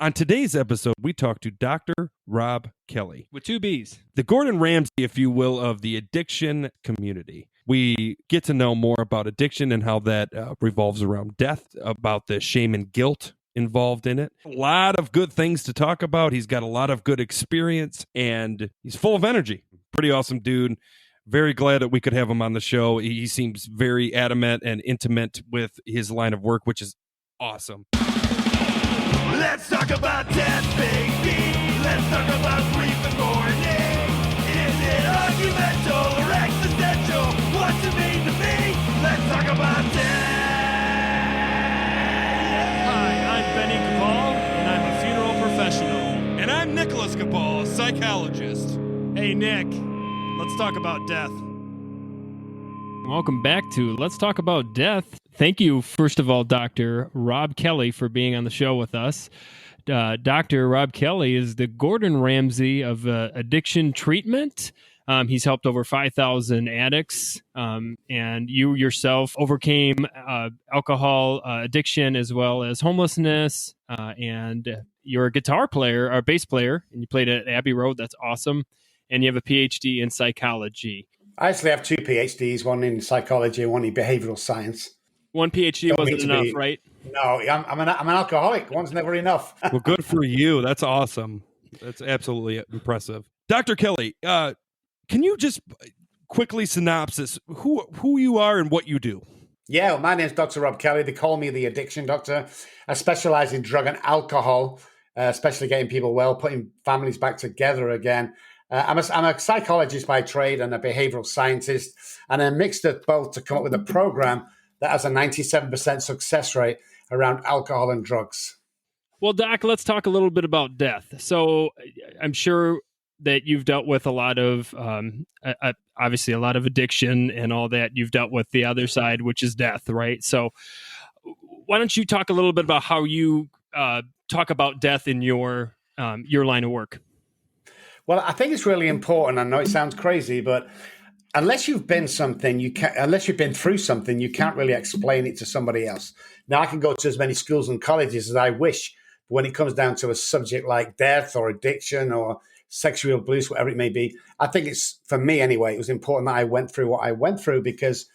On today's episode, we talk to Dr. Robb Kelly. With two B's. The Gordon Ramsay, if you will, of the addiction community. We get to know more about addiction and how that revolves around death, about the shame and guilt involved in it. A lot of good things to talk about. He's got a lot of good experience, and he's full of energy. Pretty awesome dude. Very glad that we could have him on the show. He seems very adamant and intimate with his line of work, which is awesome. Let's talk about death, baby. Let's talk about grief and mourning. Is it argumental or existential? What's it mean to me? Let's talk about death. Hi, I'm Benny Capal, and I'm a funeral professional. And I'm Nicholas Capal, a psychologist. Hey, Nick, let's talk about death. Welcome back to Let's Talk About Death. Thank you, first of all, Dr. Robb Kelly, for being on the show with us. Dr. Robb Kelly is the Gordon Ramsay of addiction treatment. He's helped over 5,000 addicts, and you yourself overcame alcohol addiction as well as homelessness, and you're a guitar player, or bass player, and you played at Abbey Road. That's awesome. And you have a PhD in psychology. I actually have two PhDs, one in psychology and one in behavioral science. One PhD wasn't enough, right? No, I'm an alcoholic. One's never enough. Well, good for you. That's awesome. That's absolutely impressive. Dr. Kelly, can you just quickly synopsis who you are and what you do? Yeah, well, my name's Dr. Robb Kelly. They call me the addiction doctor. I specialize in drug and alcohol, especially getting people well, putting families back together again. I'm a psychologist by trade and a behavioral scientist, and I mixed it both to come up with a program that has a 97% success rate around alcohol and drugs. Well, Doc, let's talk a little bit about death. So I'm sure that you've dealt with a lot of, obviously a lot of addiction and all that. You've dealt with the other side, which is death, right? So why don't you talk a little bit about how you talk about death in your line of work? Well, I think it's really important. I know it sounds crazy, but unless you've been unless you've been through something, you can't really explain it to somebody else. Now, I can go to as many schools and colleges as I wish, but when it comes down to a subject like death or addiction or sexual abuse, whatever it may be, I think it's, for me anyway, it was important that I went through what I went through because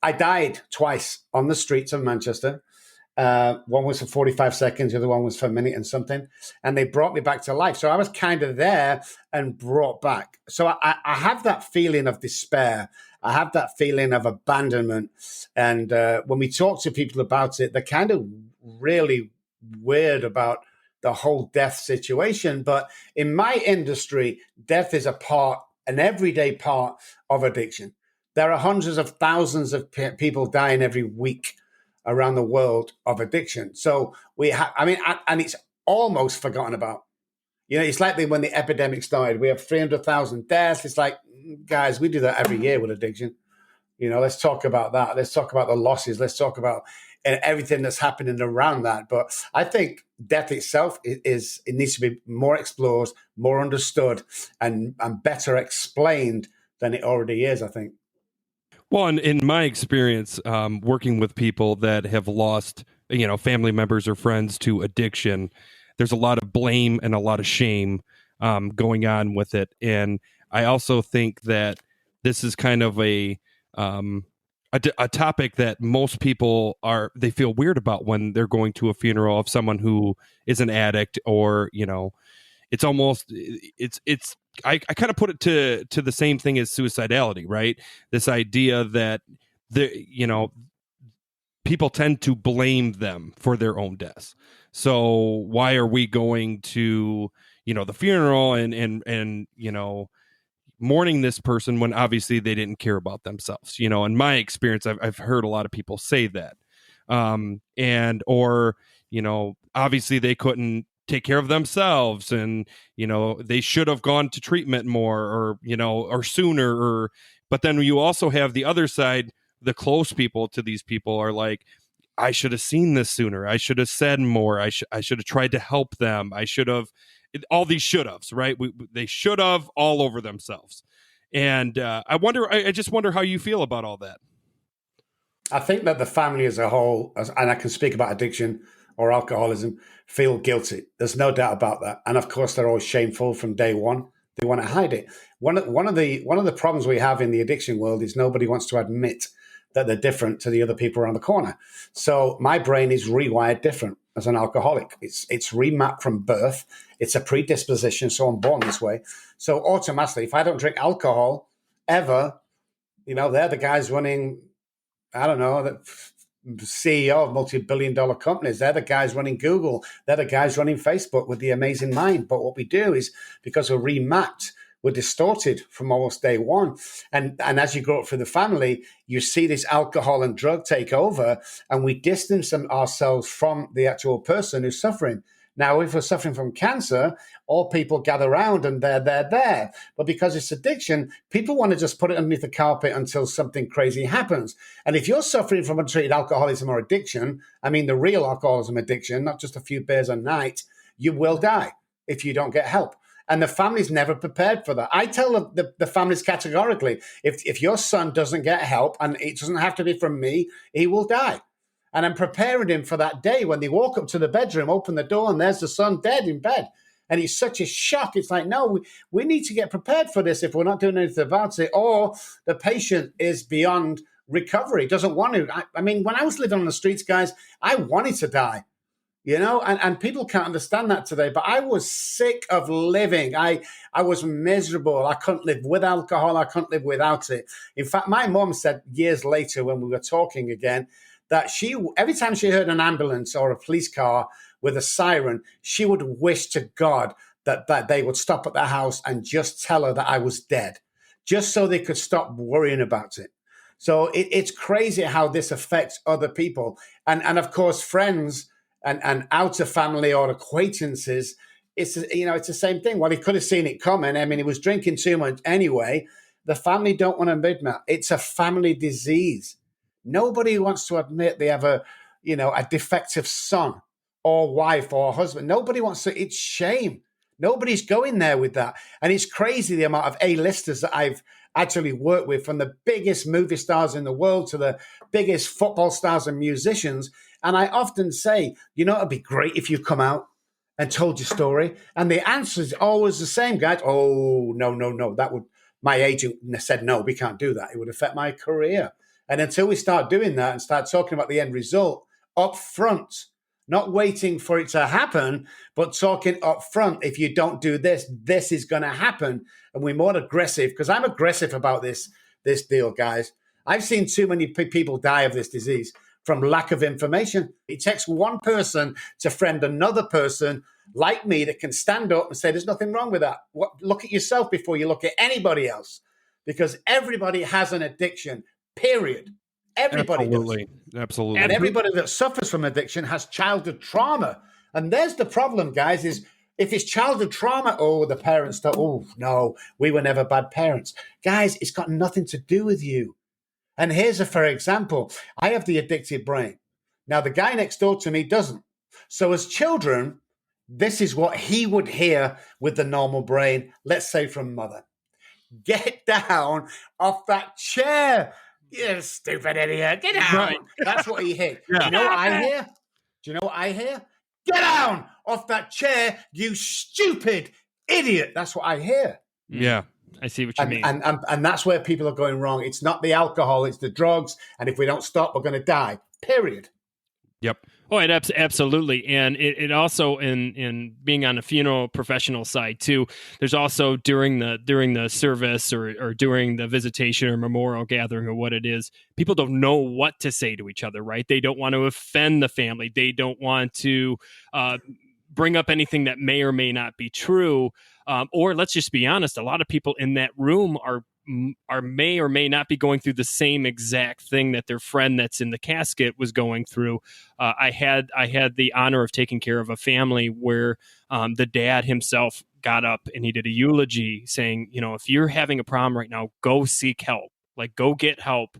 I died twice on the streets of Manchester. One was for 45 seconds, the other one was for a minute and something, and they brought me back to life. So I was kind of there and brought back. So I have that feeling of despair. I have that feeling of abandonment. And when we talk to people about it, they're kind of really weird about the whole death situation. But in my industry, death is an everyday part of addiction. There are hundreds of thousands of people dying every week around the world of addiction. So and it's almost forgotten about. You know, it's like when the epidemic started, we have 300,000 deaths. It's like, guys, we do that every year with addiction. You know, let's talk about that. Let's talk about the losses. Let's talk about everything that's happening around that. But I think death itself it needs to be more explored, more understood, and better explained than it already is, I think. Well, in my experience, working with people that have lost, family members or friends to addiction, there's a lot of blame and a lot of shame going on with it. And I also think that this is kind of a topic that most people they feel weird about when they're going to a funeral of someone who is an addict, or, it's almost, I kind of put it to the same thing as suicidality, right? This idea that people tend to blame them for their own deaths. So why are we going to, the funeral and mourning this person when obviously they didn't care about themselves? In my experience, I've heard a lot of people say that, obviously they couldn't take care of themselves, and they should have gone to treatment more, or sooner, but then you also have the other side. The close people to these people are like, I should have seen this sooner, I should have said more, I should have tried to help them, I should have, all these should haves, right? They should have all over themselves. And I just wonder how you feel about all that. I think that the family as a whole, and I can speak about addiction or alcoholism feel guilty. There's no doubt about that. And of course, they're always shameful from day one. They want to hide it. One of the problems we have in the addiction world is nobody wants to admit that they're different to the other people around the corner. So my brain is rewired different as an alcoholic. It's remapped from birth. It's a predisposition, so I'm born this way. So automatically, if I don't drink alcohol ever, they're the guys running, I don't know, the CEO of multi-billion-dollar companies. They're the guys running Google. They're the guys running Facebook with the amazing mind. But what we do is, because we're remapped, we're distorted from almost day one. And as you grow up through the family, you see this alcohol and drug take over, and we distance ourselves from the actual person who's suffering. Now, if we're suffering from cancer, all people gather around and they're there. But because it's addiction, people want to just put it underneath the carpet until something crazy happens. And if you're suffering from untreated alcoholism or addiction, I mean the real alcoholism addiction, not just a few beers a night, you will die if you don't get help. And the family's never prepared for that. I tell the families categorically, if your son doesn't get help, and it doesn't have to be from me, he will die. And I'm preparing him for that day when they walk up to the bedroom, open the door, and there's the son dead in bed. And he's such a shock. It's like, no, we need to get prepared for this if we're not doing anything about it. Or the patient is beyond recovery, doesn't want to. I mean, when I was living on the streets, guys, I wanted to die. And people can't understand that today, but I was sick of living. I was miserable. I couldn't live with alcohol. I couldn't live without it. In fact, my mom said years later when we were talking again, that every time she heard an ambulance or a police car with a siren, she would wish to God that they would stop at the house and just tell her that I was dead, just so they could stop worrying about it. So it's crazy how this affects other people. And of course, friends and outer family or acquaintances, it's the same thing. Well, he could have seen it coming. I mean, he was drinking too much anyway. The family don't want to admit that. It's a family disease. Nobody wants to admit they have a defective son or wife or husband. Nobody wants to. It's shame. Nobody's going there with that. And it's crazy the amount of A-listers that I've actually worked with, from the biggest movie stars in the world to the biggest football stars and musicians. And I often say, it'd be great if you come out and told your story. And the answer is always the same, guys. Oh, no. My agent said, no, we can't do that. It would affect my career. And until we start doing that and start talking about the end result up front, not waiting for it to happen, but talking up front, if you don't do this, this is going to happen. And we're more aggressive, because I'm aggressive about this deal, guys. I've seen too many people die of this disease from lack of information. It takes one person to friend another person like me that can stand up and say, there's nothing wrong with that. Look at yourself before you look at anybody else, because everybody has an addiction. Period. Everybody Absolutely. does. Absolutely. And everybody that suffers from addiction has childhood trauma. And there's the problem, guys, is if it's childhood trauma, the parents thought, no, we were never bad parents. Guys, it's got nothing to do with you. And here's for example, I have the addicted brain. Now, the guy next door to me doesn't. So as children, this is what he would hear with the normal brain, let's say from mother. Get down off that chair. You stupid idiot. Get down. Right. That's what he heard. Yeah. Do you know what I hear? Get down off that chair, you stupid idiot. That's what I hear. Yeah. I see what you mean. And that's where people are going wrong. It's not the alcohol, it's the drugs. And if we don't stop, we're going to die. Period. Yep. Oh, it absolutely. And it also, in being on a funeral professional side too, there's also during the service or during the visitation or memorial gathering or what it is, people don't know what to say to each other, right? They don't want to offend the family. They don't want to bring up anything that may or may not be true. Or let's just be honest, a lot of people in that room are may or may not be going through the same exact thing that their friend that's in the casket was going through. I had the honor of taking care of a family where the dad himself got up and he did a eulogy saying, if you're having a problem right now, go seek help, like go get help.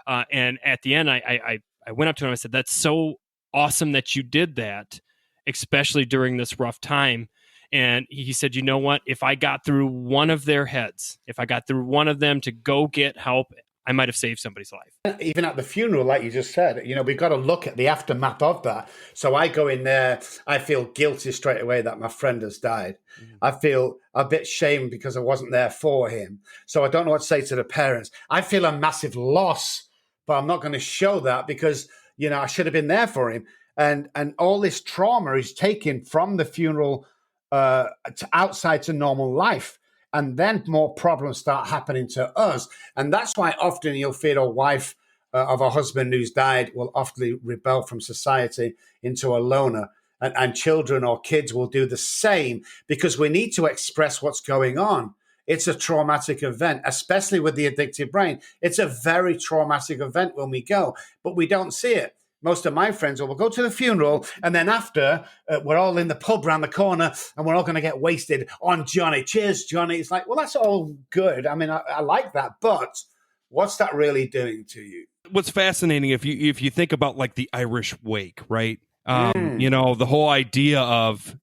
And at the end, I went up to him and I said, that's so awesome that you did that, especially during this rough time. And he said, you know what, if I got through one of their heads, if I got through one of them to go get help, I might have saved somebody's life. Even at the funeral, like you just said, we've got to look at the aftermath of that. So I go in there, I feel guilty straight away that my friend has died. I feel a bit shamed because I wasn't there for him. So I don't know what to say to the parents. I feel a massive loss, but I'm not going to show that because, I should have been there for him. And all this trauma is taken from the funeral to outside to normal life. And then more problems start happening to us. And that's why often you'll feel a wife of a husband who's died will often rebel from society into a loner. And children or kids will do the same because we need to express what's going on. It's a traumatic event, especially with the addictive brain. It's a very traumatic event when we go, but we don't see it. Most of my friends will go to the funeral, and then after, we're all in the pub around the corner, and we're all going to get wasted on Johnny. Cheers, Johnny. It's like, well, that's all good. I mean, I like that, but what's that really doing to you? What's fascinating, if you think about like the Irish wake, right? The whole idea of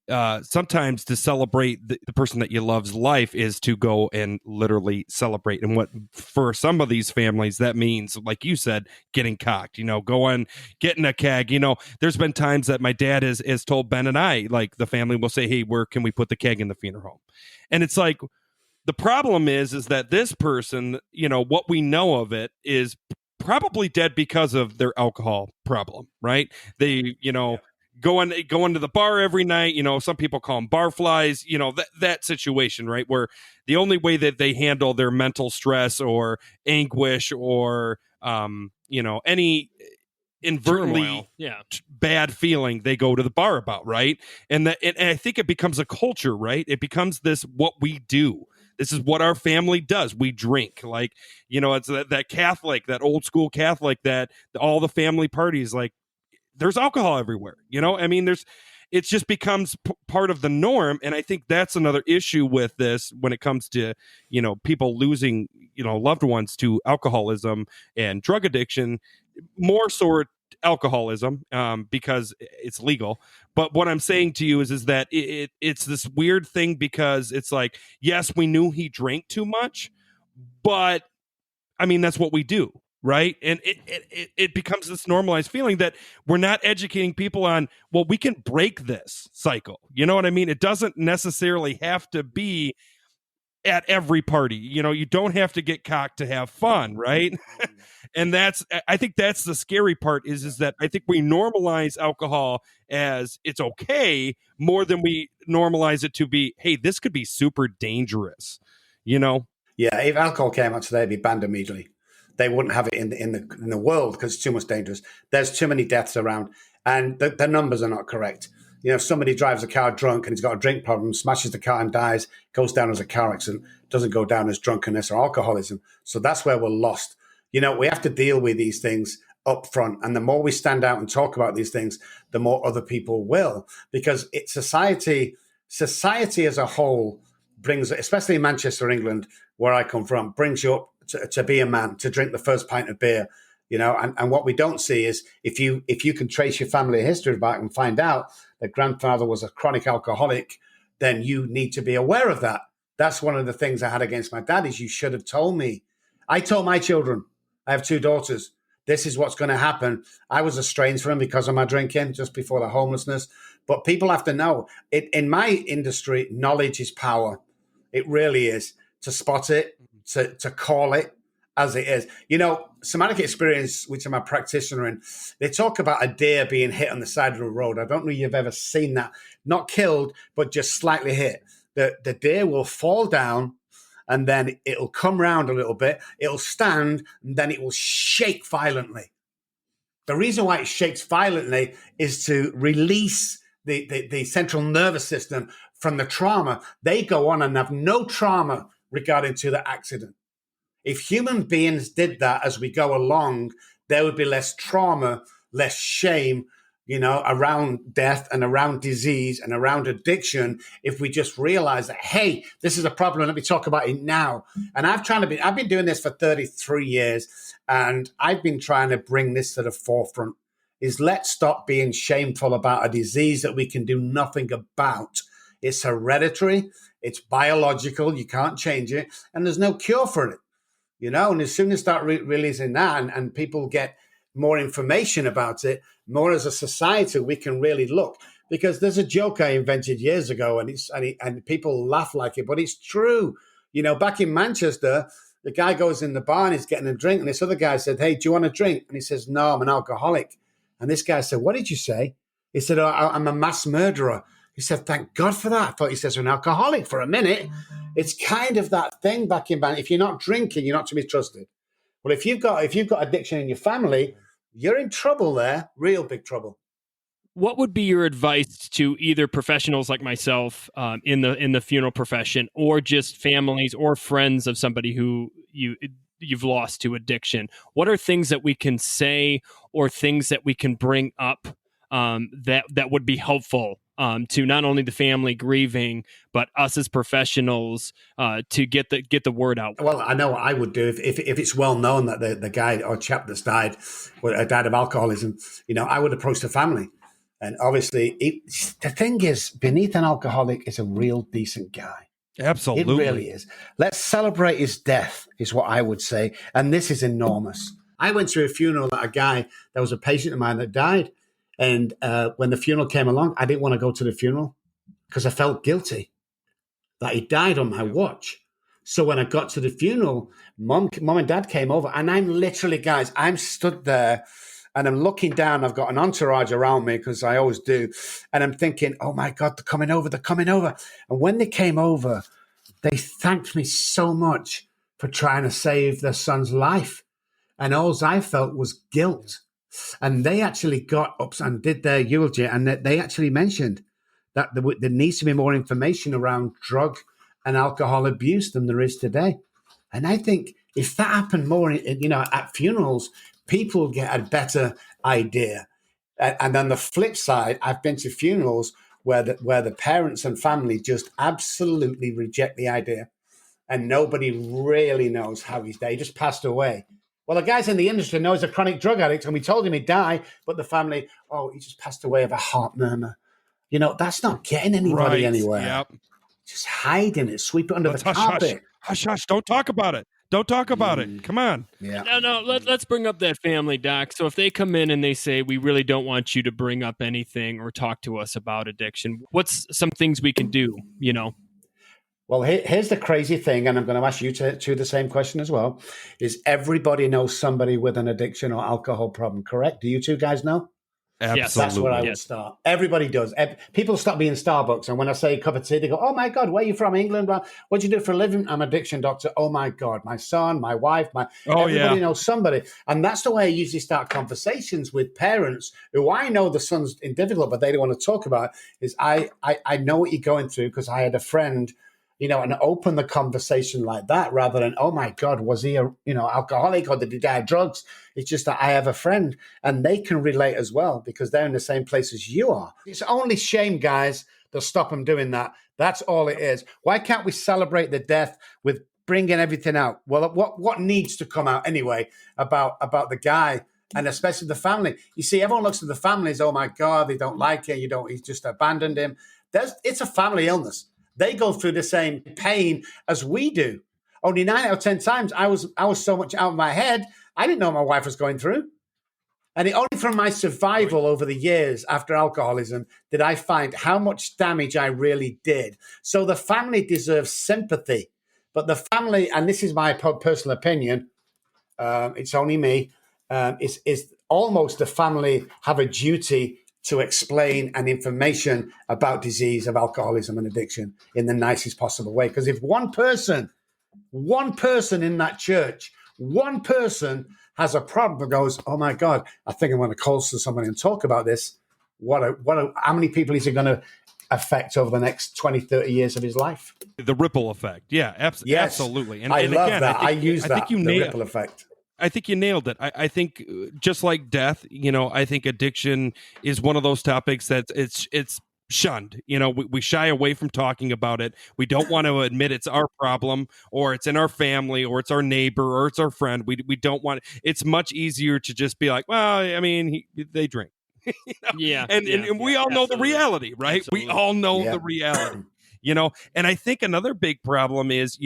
sometimes to celebrate the person that you love's life is to go and literally celebrate. And what for some of these families, that means, like you said, getting cocked, going, getting a keg. There's been times that my dad has told Ben and I, like the family will say, hey, where can we put the keg in the funeral home? And it's like, the problem is that this person, what we know of it is probably dead because of their alcohol problem, right? They, go into the bar every night, some people call them bar flies, that situation, right? Where the only way that they handle their mental stress or anguish or, any inadvertently bad feeling, they go to the bar about, right? And I think it becomes a culture, right? It becomes what we do. This is what our family does. We drink. Like, it's that Catholic, that old school Catholic, that all the family parties, like there's alcohol everywhere. It just becomes part of the norm. And I think that's another issue with this when it comes to, people losing, loved ones to alcoholism and drug addiction, more so alcoholism, because it's legal. But what I'm saying to you is that it's this weird thing, because it's like, yes, we knew he drank too much, but I mean, that's what we do, right? And it becomes this normalized feeling that we're not educating people on, well, we can break this cycle. You know what I mean? It doesn't necessarily have to be at every party. You don't have to get cocked to have fun, right? And I think that's the scary part is that I think we normalize alcohol as it's okay more than we normalize it to be, hey, this could be super dangerous, Yeah, if alcohol came out today, it'd be banned immediately. They wouldn't have it in the world because it's too much dangerous. There's too many deaths around, and the numbers are not correct. If somebody drives a car drunk and he's got a drink problem, smashes the car and dies, goes down as a car accident, doesn't go down as drunkenness or alcoholism. So that's where we're lost. We have to deal with these things up front. And the more we stand out and talk about these things, the more other people will. Because society as a whole brings, especially in Manchester, England, where I come from, brings you up to be a man, to drink the first pint of beer. And what we don't see is if you can trace your family history back and find out that grandfather was a chronic alcoholic, then you need to be aware of that. That's one of the things I had against my dad is you should have told me. I told my children, I have 2 daughters, this is what's going to happen. I was estranged from him because of my drinking just before the homelessness. But people have to know, in my industry, knowledge is power. It really is. To spot it, to call it as it is. Somatic experience, which I'm a practitioner in, they talk about a deer being hit on the side of the road. I don't know if you've ever seen that. Not killed, but just slightly hit. The deer will fall down, and then it'll come round a little bit. It'll stand, and then it will shake violently. The reason why it shakes violently is to release the central nervous system from the trauma. They go on and have no trauma regarding to the accident. If human beings did that as we go along, there would be less trauma, less shame, around death and around disease and around addiction. If we just realize that, hey, this is a problem, let me talk about it now. And I've been doing this for 33 years, and I've been trying to bring this to the forefront. Is let's stop being shameful about a disease that we can do nothing about. It's hereditary, it's biological, you can't change it, and there's no cure for it. And as soon as start releasing that and people get more information about it, more as a society, we can really look. Because there's a joke I invented years ago, and people laugh like it, but it's true. Back in Manchester, the guy goes in the bar and he's getting a drink, and this other guy said, "Hey, do you want a drink?" And he says, "No, I'm an alcoholic." And this guy said, "What did you say?" He said, "Oh, I'm a mass murderer." He said, "Thank God for that." I thought he says, "An alcoholic for a minute." It's kind of that thing back in Manchester. If you're not drinking, you're not to be trusted. Well, if you've got addiction in your family, you're in trouble there, real big trouble. What would be your advice to either professionals like myself in the funeral profession, or just families or friends of somebody who you've lost to addiction? What are things that we can say or things that we can bring up that would be helpful to not only the family grieving, but us as professionals to get the word out? Well, I know what I would do if it's well known that the guy or chap that's died of alcoholism. I would approach the family. And obviously, the thing is, beneath an alcoholic is a real decent guy. Absolutely. It really is. Let's celebrate his death, is what I would say. And this is enormous. I went to a funeral at a guy that was a patient of mine that died. And when the funeral came along, I didn't want to go to the funeral because I felt guilty that he died on my watch. So when I got to the funeral, mom and dad came over, and I'm literally, guys, I'm stood there. And I'm looking down. I've got an entourage around me because I always do. And I'm thinking, oh, my God, they're coming over. They're coming over. And when they came over, they thanked me so much for trying to save their son's life. And all I felt was guilt. And they actually got up and did their eulogy. And they actually mentioned that there needs to be more information around drug and alcohol abuse than there is today. And I think if that happened more, at funerals, people get a better idea. And on the flip side, I've been to funerals where the parents and family just absolutely reject the idea, and nobody really knows how he's dead. He just passed away. Well, the guys in the industry know he's a chronic drug addict, and we told him he'd die, but the family, oh, he just passed away of a heart murmur. That's not getting anybody anywhere. Yep. Just hiding it, sweep it under the carpet. Hush. Don't talk about it. Don't talk about it. Come on. Yeah. No. Let's bring up that family, Doc. So if they come in and they say, we really don't want you to bring up anything or talk to us about addiction, what's some things we can do, Well, here's the crazy thing, and I'm going to ask you to the same question as well, is everybody knows somebody with an addiction or alcohol problem, correct? Do you two guys know? Absolutely. That's where I would start. Everybody does. People stop me in Starbucks, and when I say a cup of tea, they go, "Oh my God, where are you from? England? What do you do for a living?" "I'm an addiction doctor." "Oh my God, my son, my wife, everybody knows somebody." And that's the way I usually start conversations with parents who I know the son's in difficult, but they don't want to talk about it. Is I know what you're going through because I had a friend, and open the conversation like that rather than, "Oh my God, was he a alcoholic or did he die of drugs?" It's just that I have a friend, and they can relate as well because they're in the same place as you are. It's only shame, guys, to stop them doing that. That's all it is. Why can't we celebrate the death with bringing everything out? Well, what needs to come out anyway about the guy, and especially the family? You see, everyone looks at the families. "Oh my God, they don't like it. He's just abandoned him." It's a family illness. They go through the same pain as we do. Only 9 out of 10 times I was so much out of my head, I didn't know what my wife was going through. And only from my survival over the years after alcoholism did I find how much damage I really did. So the family deserves sympathy. But the family, and this is my personal opinion, it's only me, is almost the family have a duty to explain and information about disease of alcoholism and addiction in the nicest possible way. Because if one person in that church, one person has a problem that goes, "Oh my God, I think I'm going to call somebody and talk about this," how many people is it going to affect over the next 20, 30 years of his life? The ripple effect. Yeah, absolutely. And I love that. I use that, the ripple effect. I think you nailed it. I think just like death, I think addiction is one of those topics that it's shunned. We shy away from talking about it. We don't want to admit it's our problem, or it's in our family, or it's our neighbor, or it's our friend. We don't want. It's much easier to just be like, well, I mean, they drink. Yeah, and we all know the reality, right? Absolutely. We all know the reality. And I think another big problem is,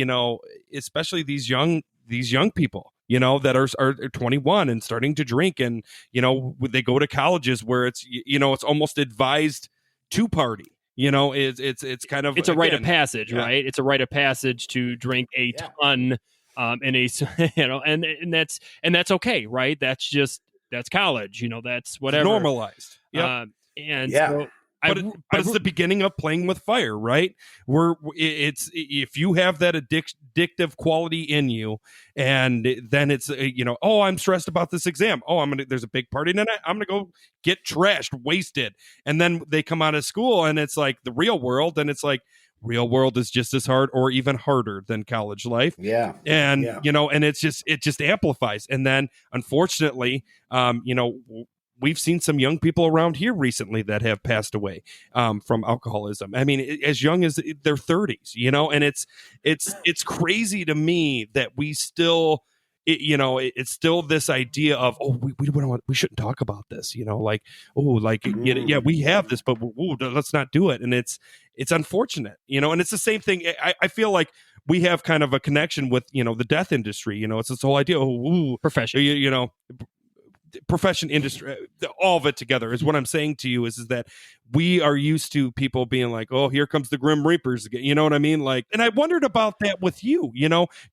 especially these young these young people, that are 21 and starting to drink, and they go to colleges where it's it's almost advised to party. It's kind of, it's a rite of passage, right? It's a rite of passage to drink a ton, in a and that's okay, right? That's college, that's whatever, it's normalized. Yeah, So but it's the beginning of playing with fire, right? It's if you have that addictive quality in you, and then it's oh, I'm stressed about this exam. Oh, there's a big party tonight. I'm gonna go get trashed, wasted, and then they come out of school, and it's like the real world, and it's like real world is just as hard or even harder than college life. And and it just amplifies, and then unfortunately, we've seen some young people around here recently that have passed away from alcoholism. I mean, as young as their 30s, and it's crazy to me that we still, it's still this idea of, oh, we shouldn't talk about this, we have this, but let's not do it. And it's unfortunate, and it's the same thing. I feel like we have kind of a connection with, the death industry. It's this whole idea, profession, profession, industry, all of it together is what I'm saying to you is that we are used to people being like, oh, here comes the Grim Reapers again. You know what I mean? Like, and I wondered about that with you.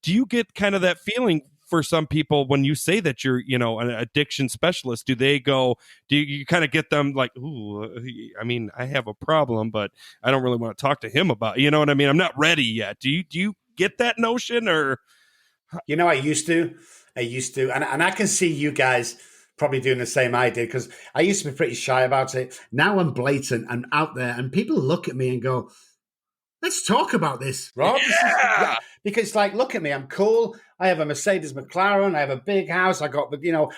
Do you get kind of that feeling for some people when you say that you're, an addiction specialist? Do you kind of get them like, ooh, I mean, I have a problem, but I don't really want to talk to him about, you know what I mean? I'm not ready yet. Do you get that notion, or? I used to, and I can see you guys probably doing the same I did, because I used to be pretty shy about it. Now I'm blatant and out there, and people look at me and go, let's talk about this, Rob. Yeah. Because, look at me, I'm cool. I have a Mercedes McLaren. I have a big house. I got,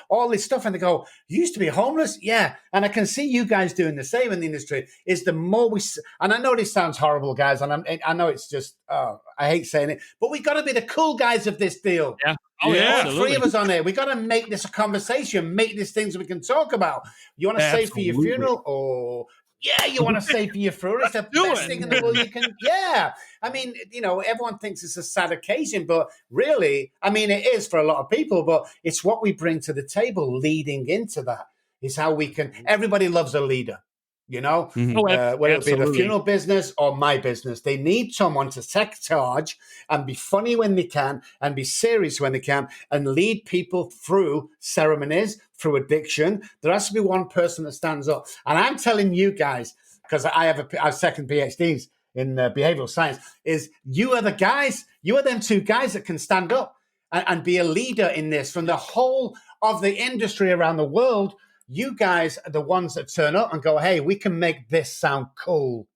all this stuff. And they go, you used to be homeless? Yeah. And I can see you guys doing the same in the industry. Is the more and I know this sounds horrible, guys, and I know it's just, I hate saying it, but we got to be the cool guys of this deal. Yeah. Oh, yeah. All three of us on there. We got to make this a conversation, make these things we can talk about. You want to say for your funeral? Or you want to say for your funeral? It's the best thing in the world you can. Yeah. I mean, everyone thinks it's a sad occasion, but really, I mean, it is for a lot of people, but it's what we bring to the table leading into that is how we can. Everybody loves a leader. Whether it be the funeral business or my business, they need someone to take charge and be funny when they can and be serious when they can and lead people through ceremonies, through addiction. There has to be one person that stands up. And I'm telling you guys, because I have a second PhDs in behavioral science, is you are the guys, you are them two guys that can stand up and be a leader in this from the whole of the industry around the world. You guys are the ones that turn up and go, hey, we can make this sound cool.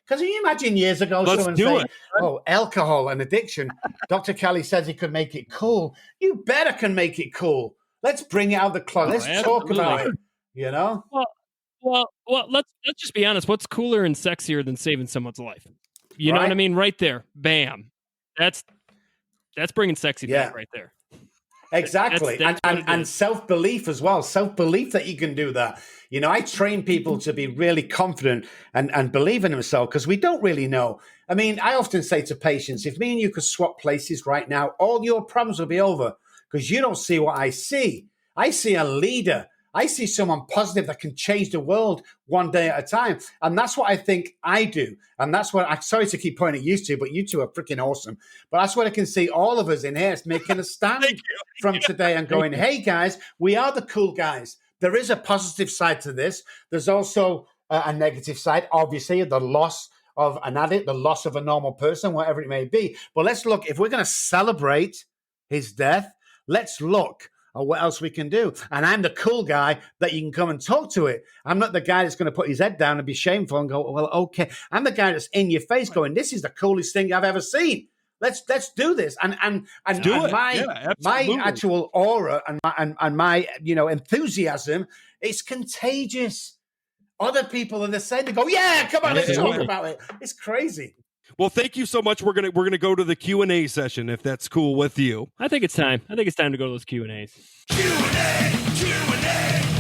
Because can you imagine years ago someone saying, oh, alcohol and addiction, Dr. Kelly says he could make it cool. You better can make it cool. Let's bring it out of the closet. Let's talk about it, Well, let's just be honest. What's cooler and sexier than saving someone's life? You know what I mean? Right there. Bam. That's bringing sexy back right there. Exactly. And self-belief as well. Self-belief that you can do that. I train people to be really confident and believe in themselves because we don't really know. I mean, I often say to patients, if me and you could swap places right now, all your problems will be over because you don't see what I see. I see a leader. I see someone positive that can change the world one day at a time. And that's what I think I do. And that's what I'm sorry to keep pointing at you two, but you two are freaking awesome. But that's what I can see all of us in here making a stand from today and going, hey, guys, we are the cool guys. There is a positive side to this. There's also a negative side, obviously, the loss of an addict, the loss of a normal person, whatever it may be. But let's look, if we're going to celebrate his death, let's look or what else we can do. And I'm the cool guy that you can come and talk to it. I'm not the guy that's going to put his head down and be shameful and go, well, okay. I'm the guy that's in your face going, this is the coolest thing I've ever seen. Let's do this. And my actual aura and my enthusiasm, it's contagious. Other people are the same. They go, yeah, come on, let's talk about it. It's crazy. Well, thank you so much. We're gonna go to the Q&A session if that's cool with you. I think it's time. I think it's time to go to those Q&As. Q&A.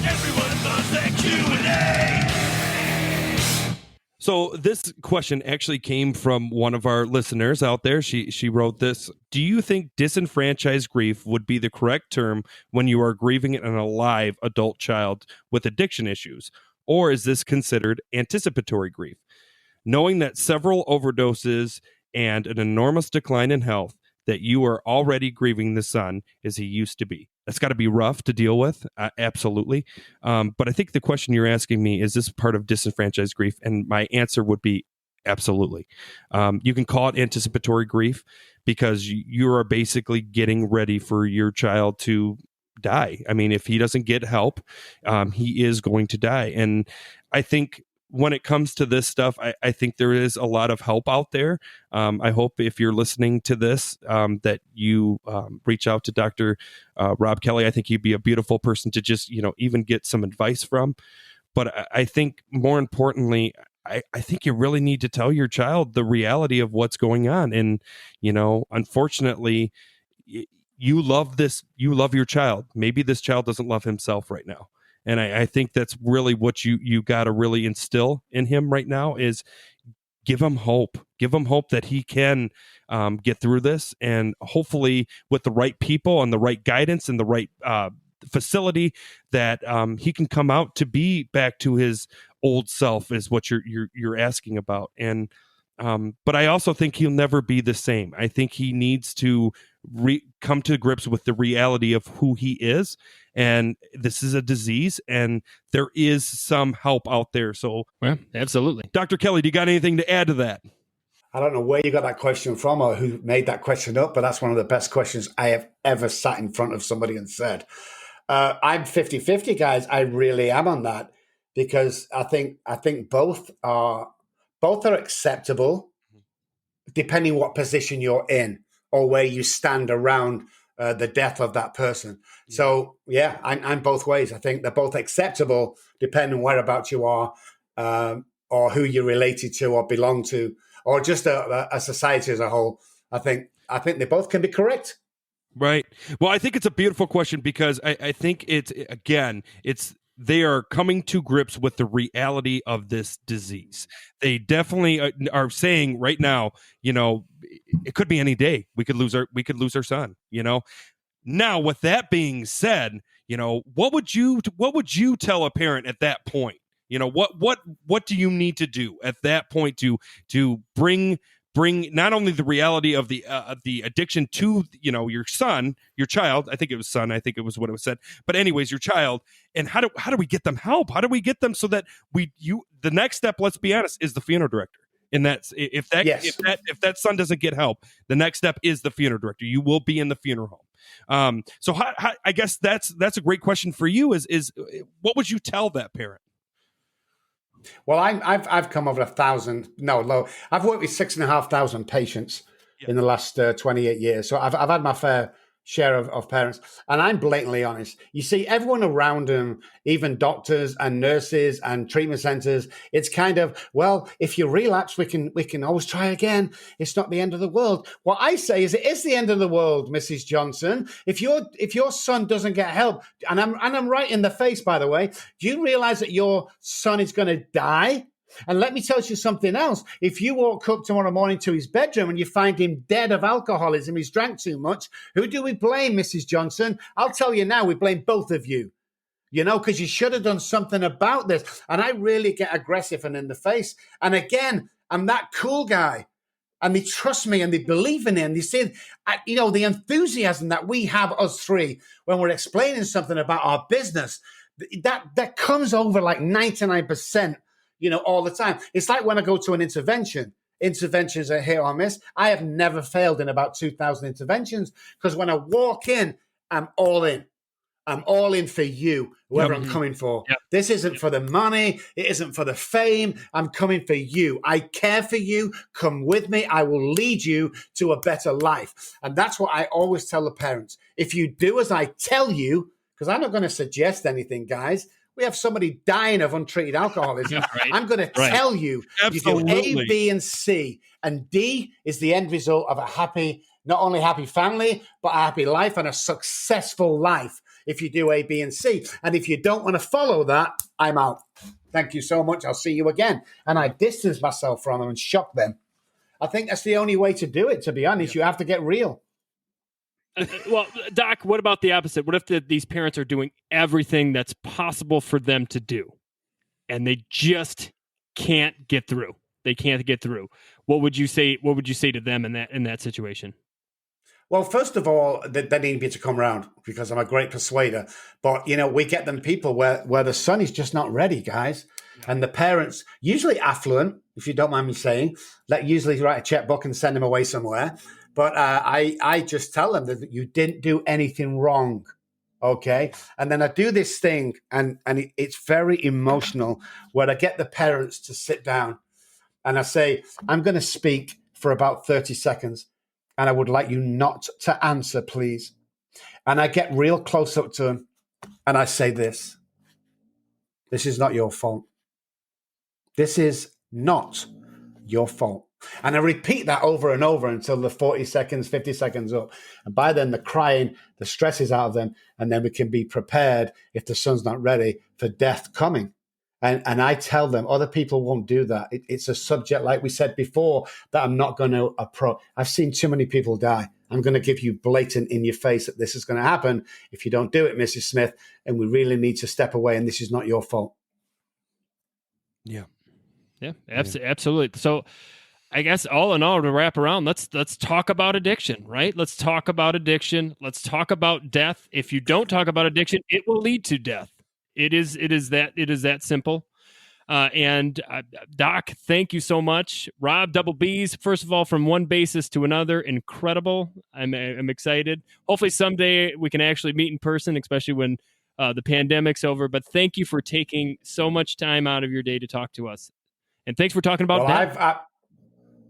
Everyone loves that Q&A. So this question actually came from one of our listeners out there. She wrote this. Do you think disenfranchised grief would be the correct term when you are grieving an alive adult child with addiction issues? Or is this considered anticipatory grief? Knowing that several overdoses and an enormous decline in health, that you are already grieving the son as he used to be. That's got to be rough to deal with, absolutely. But I think the question you're asking me, is this part of disenfranchised grief? And my answer would be absolutely. You can call it anticipatory grief because you are basically getting ready for your child to die. I mean, if he doesn't get help, he is going to die. And I think when it comes to this stuff, I think there is a lot of help out there. I hope if you're listening to this, that you reach out to Dr. Robb Kelly. I think he'd be a beautiful person to just, even get some advice from. But I think more importantly, I think you really need to tell your child the reality of what's going on. And, unfortunately, you love your child. Maybe this child doesn't love himself right now. And I think that's really what you got to really instill in him right now is give him hope. Give him hope that he can get through this. And hopefully with the right people and the right guidance and the right facility that he can come out to be back to his old self is what you're asking about. And but I also think he'll never be the same. I think he needs to come to grips with the reality of who he is. And this is a disease and there is some help out there. So, well, absolutely. Dr. Kelly, do you got anything to add to that? I don't know where you got that question from or who made that question up, but that's one of the best questions I have ever sat in front of somebody and said. I'm 50-50, guys. I really am on that because I think both are acceptable depending what position you're in or where you stand around the death of that person. So, yeah, I'm both ways. I think they're both acceptable depending on whereabouts you are or who you're related to or belong to or just a society as a whole. I think they both can be correct. Right. Well, I think it's a beautiful question because I think they are coming to grips with the reality of this disease. They definitely are saying right now, it could be any day. We could lose our son, Now, with that being said, what would you tell a parent at that point? What do you need to do at that point to bring not only the reality of the addiction to your child. I think it was son. I think it was what it was said. But anyways, your child. And how do we get them help? How do we get them so that the next step? Let's be honest, is the funeral director. And that's if that son doesn't get help, the next step is the funeral director. You will be in the funeral home. So how, I guess that's a great question for you. Is what would you tell that parent? Well, I've come over 1,000. No, I've worked with 6,500 patients in the last 28 years. So I've had my fair share of parents, and I'm blatantly honest. You see, everyone around them, even doctors and nurses and treatment centers, it's kind of, well, if you relapse, we can always try again. It's not the end of the world. What I say is, it is the end of the world, Mrs. Johnson. If your son doesn't get help, and I'm right in the face, by the way. Do you realize that your son is going to die? And let me tell you something else. If you walk up tomorrow morning to his bedroom and you find him dead of alcoholism, he's drank too much, who do we blame, Mrs. Johnson? I'll tell you now, we blame both of you, because you should have done something about this. And I really get aggressive and in the face. And again, I'm that cool guy. And they trust me and they believe in it. And they see, the enthusiasm that we have, us three, when we're explaining something about our business, that comes over like 99%. All the time. It's like when I go to an intervention. Interventions are hit or miss. I have never failed in about 2,000 interventions because when I walk in, I'm all in. I'm all in for you, whoever I'm coming for. Yep. This isn't for the money. It isn't for the fame. I'm coming for you. I care for you. Come with me. I will lead you to a better life. And that's what I always tell the parents. If you do as I tell you, because I'm not going to suggest anything, guys. We have somebody dying of untreated alcoholism. Right. I'm going to tell you, Absolutely. You do A, B, and C. And D is the end result of not only happy family, but a happy life and a successful life if you do A, B, and C. And if you don't want to follow that, I'm out. Thank you so much. I'll see you again. And I distance myself from them and shock them. I think that's the only way to do it, to be honest. You have to get real. Well, Doc, what about the opposite? What if these parents are doing everything that's possible for them to do, and they just can't get through? They can't get through. What would you say? What would you say to them in that situation? Well, first of all, they need me to come round because I'm a great persuader. But, we get them people where the son is just not ready, guys. Yeah. And the parents, usually affluent, if you don't mind me saying, usually write a checkbook and send them away somewhere. But I just tell them that you didn't do anything wrong. Okay. And then I do this thing, and it's very emotional, where I get the parents to sit down and I say, I'm going to speak for about 30 seconds. And I would like you not to answer, please. And I get real close up to them and I say this. This is not your fault. This is not your fault. And I repeat that over and over until the 40 seconds, 50 seconds up. And by then they're crying, the stress is out of them. And then we can be prepared, if the son's not ready, for death coming. And I tell them other people won't do that. It's a subject, like we said before, that I'm not going to approach. I've seen too many people die. I'm going to give you blatant in your face that this is going to happen if you don't do it, Mrs. Smith. And we really need to step away. And this is not your fault. Yeah, absolutely. So I guess all in all, to wrap around, let's talk about addiction, right? Let's talk about addiction. Let's talk about death. If you don't talk about addiction, it will lead to death. It is that simple. And Doc, thank you so much. Robb, double B's, first of all, from one bassist to another, incredible. I'm excited. Hopefully someday we can actually meet in person, especially when the pandemic's over. But thank you for taking so much time out of your day to talk to us. And thanks for talking about that.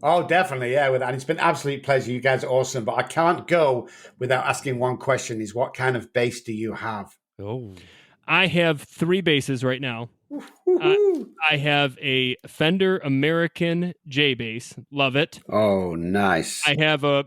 Oh, definitely. Yeah. And it's been an absolute pleasure. You guys are awesome. But I can't go without asking one question, is what kind of bass do you have? Oh, I have 3 basses right now. I have a Fender American J bass. Love it. Oh, nice. I have a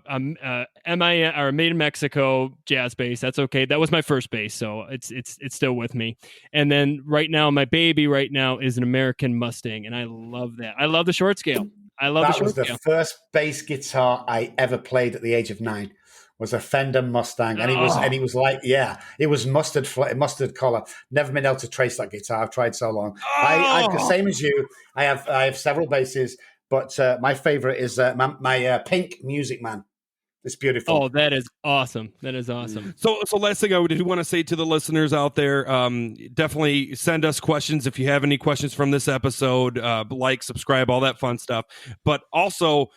MI or Made in Mexico jazz bass. That's okay. That was my first bass, so it's still with me. And then right now, my baby right now is an American Mustang, and I love that. I love the short scale. That was the first bass guitar I ever played at the age of 9. Was a Fender Mustang, and he was like, it was mustard color. Never been able to trace that guitar. I've tried so long. I same as you. I have several basses, but my favorite is my Pink Music Man. It's beautiful. Oh, that is awesome. That is awesome. So last thing I would want to say to the listeners out there, definitely send us questions if you have any questions from this episode. Like, subscribe, all that fun stuff. But also,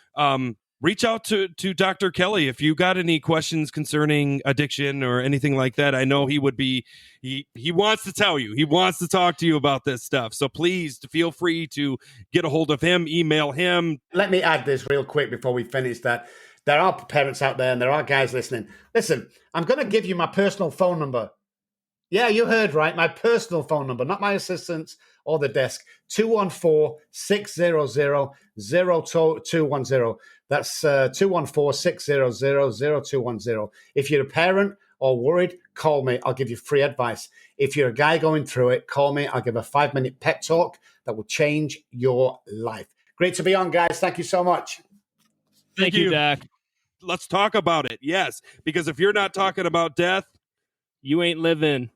reach out to Dr. Kelly if you got any questions concerning addiction or anything like that. I know he would be, he wants to tell you, he wants to talk to you about this stuff. So please feel free to get a hold of him, email him. Let me add this real quick before we finish that. There are parents out there and there are guys listening. Listen, I'm going to give you my personal phone number. Yeah, you heard right. My personal phone number, not my assistant's or the desk. 214-600-0210. That's 214-600-0210. If you're a parent or worried, call me. I'll give you free advice. If you're a guy going through it, call me. I'll give a 5-minute pep talk that will change your life. Great to be on, guys. Thank you so much. Thank you, Doc. Let's talk about it. Yes, because if you're not talking about death, you ain't living.